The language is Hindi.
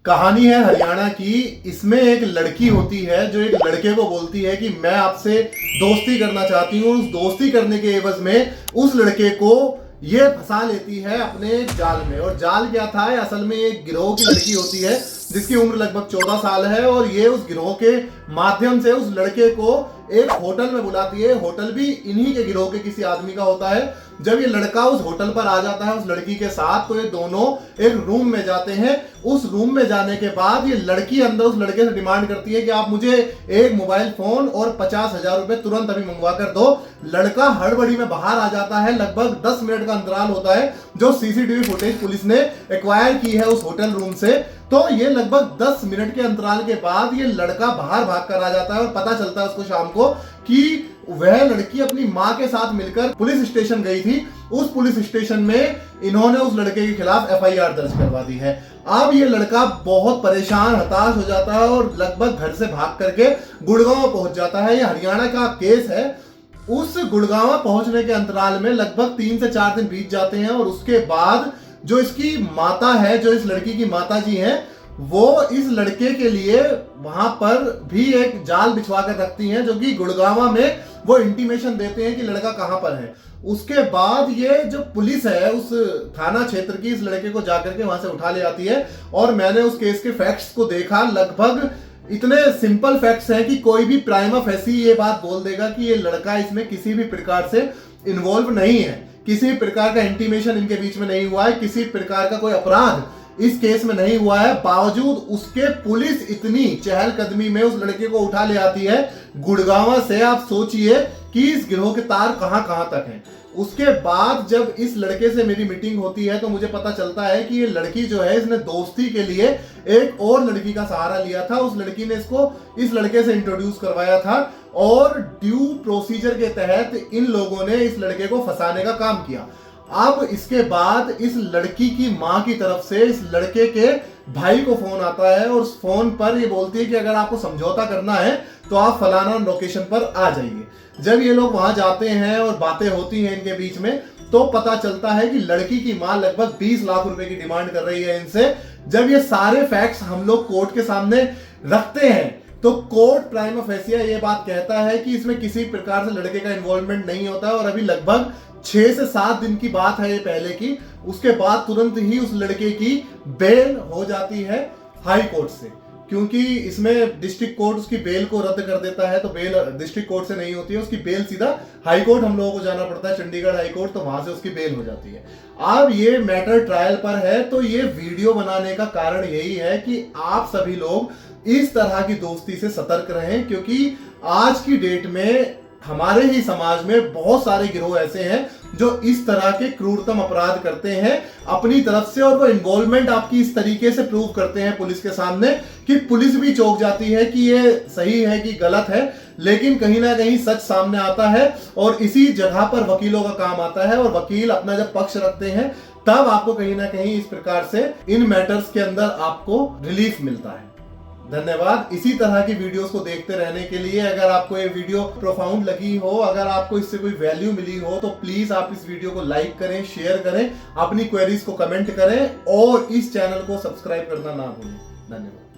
कहानी है हरियाणा की। इसमें एक लड़की होती है जो एक लड़के को बोलती है कि मैं आपसे दोस्ती करना चाहती हूँ। उस दोस्ती करने के एवज में उस लड़के को ये फंसा लेती है अपने जाल में। और जाल क्या था, असल में एक गिरोह की लड़की होती है जिसकी उम्र लगभग 14 साल है। और ये उस गिरोह के माध्यम से उस लड़के को एक होटल में बुलाती है। होटल भी इन्हीं के गिरोह के किसी आदमी का होता है। जब ये लड़का उस होटल पर आ जाता है उस लड़की के साथ, तो ये दोनों एक रूम में जाते हैं। उस रूम में जाने के बाद ये लड़की अंदर उस लड़के से डिमांड करती है कि आप मुझे एक मोबाइल फोन और 50,000 रुपए तुरंत अभी मंगवा कर दो। लड़का हड़बड़ी में बाहर आ जाता है। लगभग 10 मिनट का अंतराल होता है जो सीसीटीवी फुटेज पुलिस ने एक्वायर की है उस होटल रूम से। तो ये लगभग 10 मिनट के अंतराल के बाद ये लड़का बाहर भाग कर आ जाता है। और पता चलता है उसको शाम को कि वह लड़की अपनी मां के साथ मिलकर पुलिस स्टेशन गई थी। उस पुलिस स्टेशन में इन्होंने उस लड़के के खिलाफ एफआईआर दर्ज करवा दी है। अब ये लड़का बहुत परेशान हताश हो जाता है और लगभग घर से भाग करके गुड़गांव पहुंच जाता है। ये हरियाणा का केस है। उस गुड़गांव पहुंचने के अंतराल में लगभग 3 से 4 दिन बीत जाते हैं। और उसके बाद जो इसकी माता है, जो इस लड़की की माता जी हैं, वो इस लड़के के लिए वहां पर भी एक जाल बिछवा कर रखती हैं, जो कि गुड़गांव में वो इंटीमेशन देते हैं कि लड़का कहां पर है। उसके बाद ये जो पुलिस है उस थाना क्षेत्र की इस लड़के को जाकर के वहां से उठा ले आती है। और मैंने उस केस के फैक्ट्स को देखा। लगभग इतने सिंपल फैक्ट्स हैं कि कोई भी प्राइमा फेसी ये बात बोल देगा कि ये लड़का इसमें किसी भी प्रकार से इन्वॉल्व नहीं है। किसी भी प्रकार का इंटीमेशन इनके बीच में नहीं हुआ है। किसी प्रकार का कोई अपराध इस केस में नहीं हुआ है। बावजूद उसके पुलिस इतनी चहलकदमी में उस लड़के को उठा ले आती है गुड़गांव से। आप सोचिए कि इस गिरोह के तार कहां कहां तक हैं। उसके बाद जब इस लड़के से मेरी मीटिंग होती है तो मुझे पता चलता है कि ये लड़की जो है इसने दोस्ती के लिए एक और लड़की का सहारा लिया था। उस लड़की ने इसको इस लड़के से इंट्रोड्यूस करवाया था और ड्यू प्रोसीजर के तहत इन लोगों ने इस लड़के को फंसाने का काम किया। अब इसके बाद इस लड़की की मां की तरफ से इस लड़के के भाई को फोन आता है और उस फोन पर ये बोलती है कि अगर आपको समझौता करना है तो आप फलाना लोकेशन पर आ जाइए। जब ये लोग वहां जाते हैं और बातें होती हैं इनके बीच में, तो पता चलता है कि लड़की की मां लगभग 20 लाख रुपए की डिमांड कर रही है इनसे। जब ये सारे फैक्ट्स हम लोग कोर्ट के सामने रखते हैं तो कोर्ट प्राइमा फेसिया ये बात कहता है कि इसमें किसी प्रकार से लड़के का इन्वॉल्वमेंट नहीं होता है। और अभी लगभग 6 से 7 दिन की बात है ये पहले की। उसके बाद तुरंत ही उस लड़के की बेल हो जाती है हाई कोर्ट से, क्योंकि इसमें डिस्ट्रिक्ट कोर्ट उसकी बेल को रद्द कर देता है। तो बेल डिस्ट्रिक्ट कोर्ट से नहीं होती है, उसकी बेल सीधा हाई कोर्ट हम लोगों को जाना पड़ता है, चंडीगढ़ हाई कोर्ट। तो वहां से उसकी बेल हो जाती है। अब ये मैटर ट्रायल पर है। तो ये वीडियो बनाने का कारण यही है कि आप सभी लोग इस तरह की दोस्ती से सतर्क रहें, क्योंकि आज की डेट में हमारे ही समाज में बहुत सारे गिरोह ऐसे हैं जो इस तरह के क्रूरतम अपराध करते हैं अपनी तरफ से। और वो इन्वॉल्वमेंट आपकी इस तरीके से प्रूव करते हैं पुलिस के सामने कि पुलिस भी चौंक जाती है कि ये सही है कि गलत है। लेकिन कहीं ना कहीं सच सामने आता है और इसी जगह पर वकीलों का काम आता है। और वकील अपना जब पक्ष रखते हैं तब आपको कहीं ना कहीं इस प्रकार से इन मैटर्स के अंदर आपको रिलीफ मिलता है। धन्यवाद। इसी तरह की वीडियोस को देखते रहने के लिए अगर आपको ये वीडियो प्रोफाउंड लगी हो, अगर आपको इससे कोई वैल्यू मिली हो, तो प्लीज आप इस वीडियो को लाइक करें, शेयर करें, अपनी क्वेरीज को कमेंट करें और इस चैनल को सब्सक्राइब करना ना भूलें। धन्यवाद।